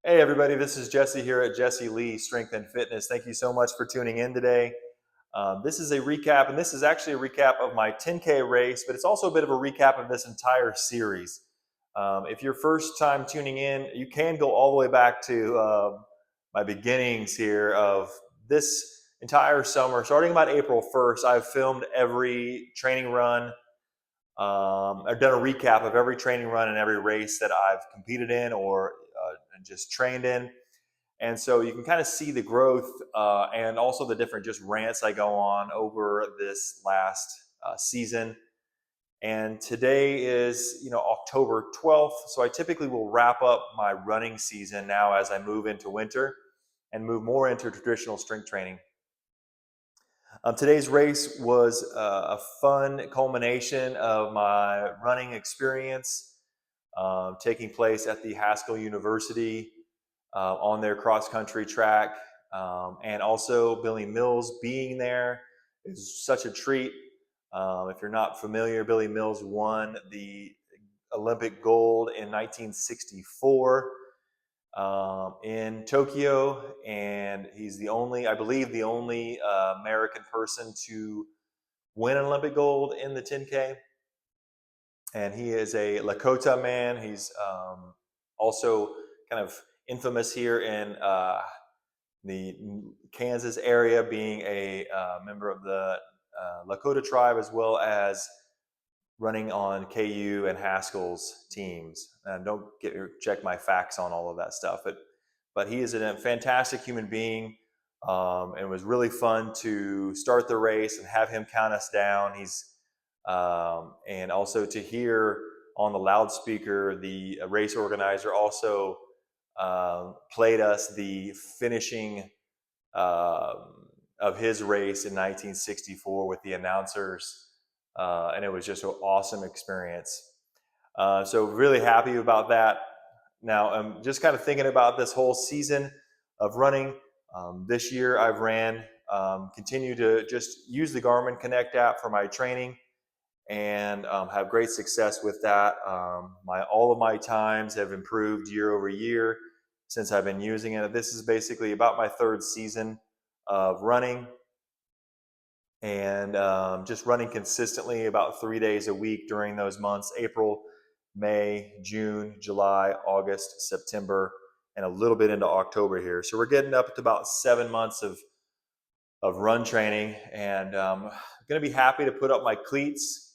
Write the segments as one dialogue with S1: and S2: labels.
S1: Hey everybody, this is Jesse here at Jesse Lee Strength and Fitness. Thank you so much for tuning in today. This is a recap, and this is actually a recap of my 10K race, but it's also a bit of a recap of this entire series. If you're first time tuning in, you can go all the way back to my beginnings here of this entire summer. Starting about April 1st, I've filmed every training run. I've done a recap of every training run and every race that I've competed in or just trained in. And so you can kind of see the growth and also the different just rants I go on over this last season. And today is, October 12th. So I typically will wrap up my running season now as I move into winter and move more into traditional strength training. Today's race was a fun culmination of my running experience taking place at the Haskell University on their cross country track. And also Billy Mills being there is such a treat. If you're not familiar, Billy Mills won the Olympic gold in 1964 in Tokyo, and he's I believe, the only American person to win an Olympic gold in the 10K. And he is a Lakota man. He's also kind of infamous here in the Kansas area, being a member of the Lakota tribe, as well as running on KU and Haskell's teams. And don't check my facts on all of that stuff, but he is a fantastic human being. And it was really fun to start the race and have him count us down. And also to hear on the loudspeaker, the race organizer also played us the finishing of his race in 1964 with the announcers, and it was just an awesome experience. So really happy about that. Now I'm just kind of thinking about this whole season of running. This year I've continue to just use the Garmin Connect app for my training and have great success with that. All of my times have improved year over year since I've been using it. This is basically about my third season of running, and just running consistently about 3 days a week during those months: April, May, June, July, August, September, and a little bit into October here. So we're getting up to about 7 months of run training, and I'm going to be happy to put up my cleats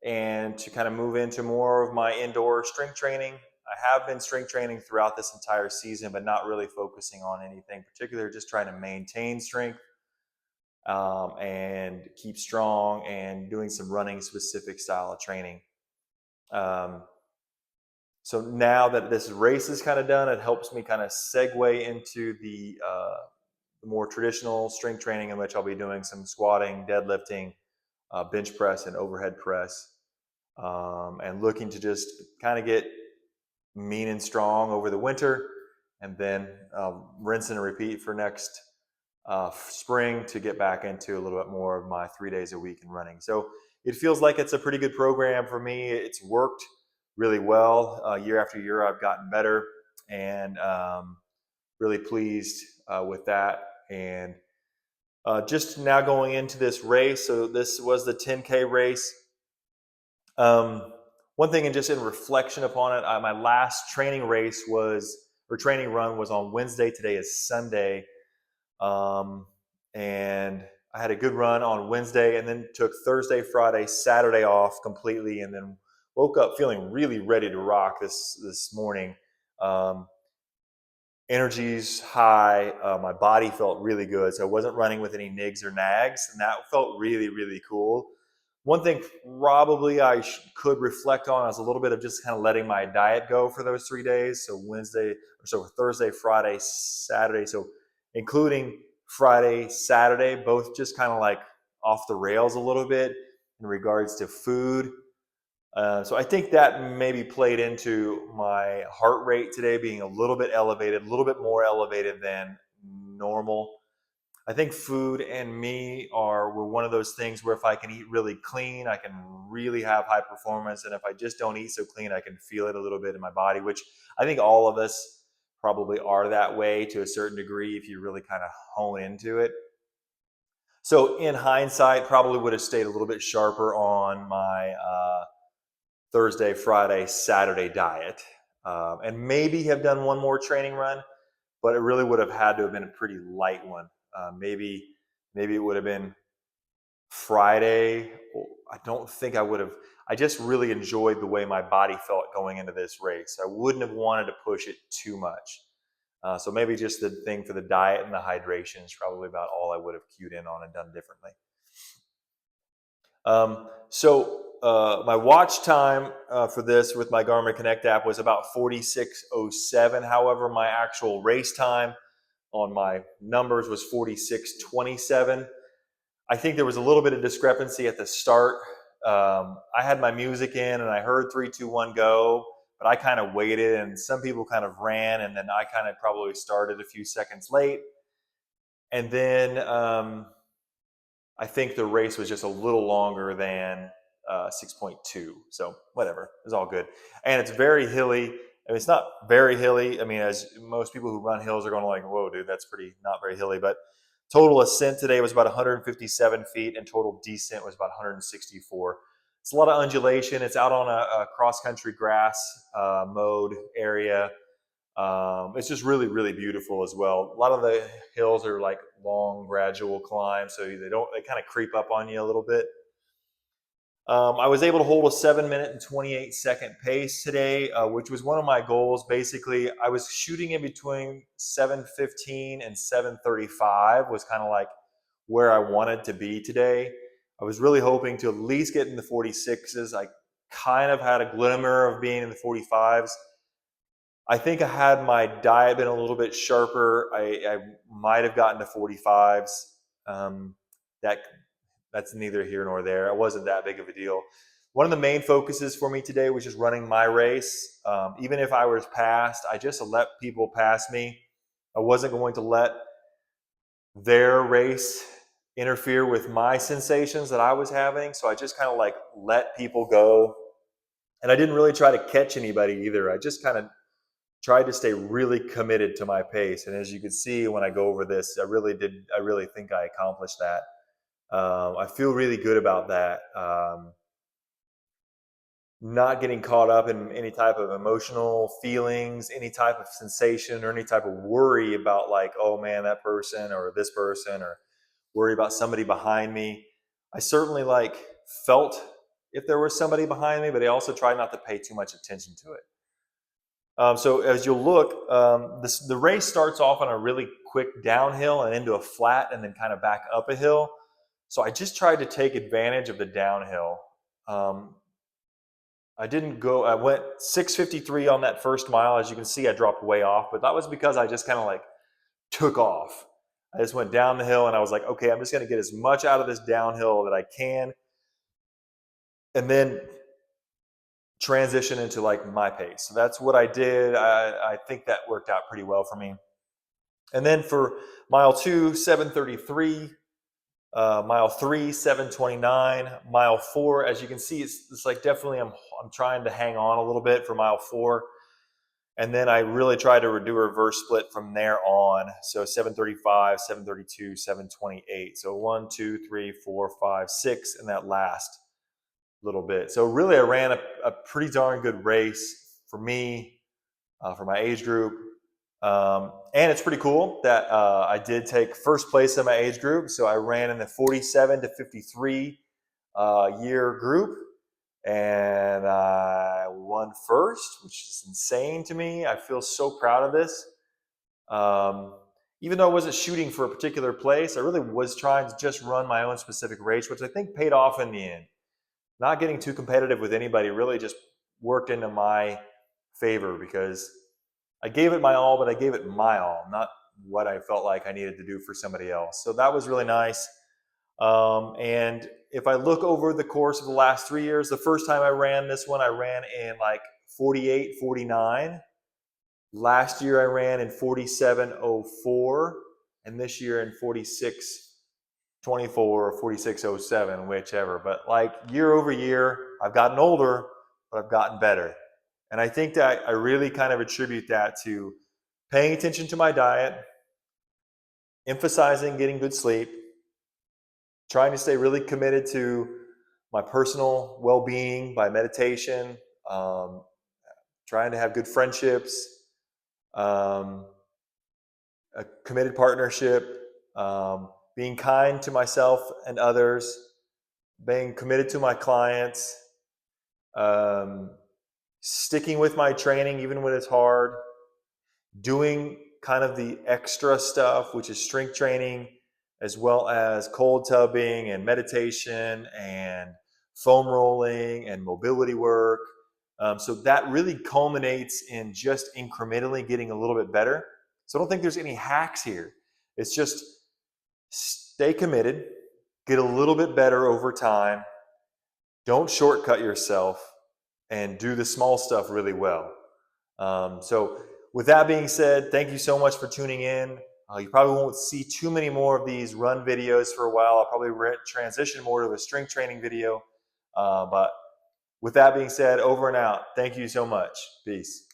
S1: and to kind of move into more of my indoor strength training. I have been strength training throughout this entire season, but not really focusing on anything particular, just trying to maintain strength and keep strong and doing some running specific style of training. Um, so now that this race is kind of done, it helps me kind of segue into the more traditional strength training, in which I'll be doing some squatting, deadlifting, bench press, and overhead press, and looking to just kind of get mean and strong over the winter, and then rinse and repeat for next spring to get back into a little bit more of my 3 days a week in running. So it feels like it's a pretty good program for me. It's worked really well year after year. I've gotten better, and really pleased with that. And just now going into this race, so this was the 10K race. One thing, and just in reflection upon it, my last training run was on Wednesday. Today is Sunday. Um, and I had a good run on Wednesday, and then took Thursday, Friday, Saturday off completely, and then woke up feeling really ready to rock this morning. Um, Energy's high. My body felt really good, so I wasn't running with any nigs or nags, and that felt really, really cool. One thing probably could reflect on is a little bit of just kind of letting my diet go for those 3 days. So Thursday, Friday, Saturday. So including Friday, Saturday, both just kind of like off the rails a little bit in regards to food. So I think that maybe played into my heart rate today being a little bit elevated, a little bit more elevated than normal. I think food and me were one of those things where if I can eat really clean, I can really have high performance. And if I just don't eat so clean, I can feel it a little bit in my body, which I think all of us probably are that way to a certain degree if you really kind of hone into it. So in hindsight, probably would have stayed a little bit sharper on my Thursday, Friday, Saturday diet, and maybe have done one more training run, but it really would have had to have been a pretty light one. Maybe it would have been Friday. I don't think I would have. I just really enjoyed the way my body felt going into this race. I wouldn't have wanted to push it too much. So maybe just the thing for the diet and the hydration is probably about all I would have cued in on and done differently. My watch time for this with my Garmin Connect app was about 46:07. However, my actual race time on my numbers was 46:27. I think there was a little bit of discrepancy at the start. I had my music in and I heard 3, 2, 1, go, but I kind of waited and some people kind of ran and then I kind of probably started a few seconds late. And then I think the race was just a little longer than 6.2. So whatever, it's all good. And it's very hilly. I mean, it's not very hilly. I mean, as most people who run hills are going like, whoa, dude, that's pretty not very hilly. But total ascent today was about 157 feet and total descent was about 164. It's a lot of undulation. It's out on a cross-country grass mode area. It's just really, really beautiful as well. A lot of the hills are like long, gradual climbs, so they kind of creep up on you a little bit. I was able to hold a 7 minute and 28-second pace today, which was one of my goals. Basically, I was shooting in between 7:15 and 7:35 was kind of like where I wanted to be today. I was really hoping to at least get in the 46s. I kind of had a glimmer of being in the 45s. I think I had my diet been a little bit sharper, I might have gotten to 45s. That that's neither here nor there. It wasn't that big of a deal. One of the main focuses for me today was just running my race. Even if I was passed, I just let people pass me. I wasn't going to let their race interfere with my sensations that I was having. So I just kind of like let people go. And I didn't really try to catch anybody either. I just kind of tried to stay really committed to my pace. And as you can see when I go over this, I really think I accomplished that. I feel really good about that. Not getting caught up in any type of emotional feelings, any type of sensation, or any type of worry about like, oh man, that person or this person, or worry about somebody behind me. I certainly like felt if there was somebody behind me, but I also tried not to pay too much attention to it. So as you'll look, the race starts off on a really quick downhill and into a flat and then kind of back up a hill. So I just tried to take advantage of the downhill. I went 6:53 on that first mile. As you can see, I dropped way off, but that was because I just kind of like took off. I just went down the hill and I was like, okay, I'm just going to get as much out of this downhill that I can. And then transition into like my pace. So that's what I did. I think that worked out pretty well for me. And then for mile 2, 7:33, mile 3, 7:29, mile 4, as you can see, it's like definitely I'm trying to hang on a little bit for mile 4. And then I really tried to do a reverse split from there on. So 7:35, 7:32, 7:28. So 1, 2, 3, 4, 5, 6 in that last little bit. So really I ran a pretty darn good race for me, for my age group. And it's pretty cool that I did take first place in my age group. So I ran in the 47 to 53 year group and I won first, which is insane to me. I feel so proud of this. Even though I wasn't shooting for a particular place, I really was trying to just run my own specific race, which I think paid off in the end. Not getting too competitive with anybody really just worked into my favor because I gave it my all, but I gave it my all, not what I felt like I needed to do for somebody else. So that was really nice. And if I look over the course of the last 3 years, the first time I ran this one, I ran in like 48, 49. Last year I ran in 47:04, and this year in 46:24 or 46:07, whichever. But like year over year, I've gotten older, but I've gotten better. And I think that I really kind of attribute that to paying attention to my diet, emphasizing getting good sleep, trying to stay really committed to my personal well-being by meditation, um, trying to have good friendships, um, a committed partnership, being kind to myself and others, being committed to my clients, um, sticking with my training even when it's hard, doing kind of the extra stuff, which is strength training, as well as cold tubbing and meditation and foam rolling and mobility work. So that really culminates in just incrementally getting a little bit better. So I don't think there's any hacks here. It's just stay committed, get a little bit better over time, don't shortcut yourself, and do the small stuff really well. So, with that being said, thank you so much for tuning in. You probably won't see too many more of these run videos for a while. I'll probably transition more to a strength training video. But with that being said, over and out. Thank you so much. Peace.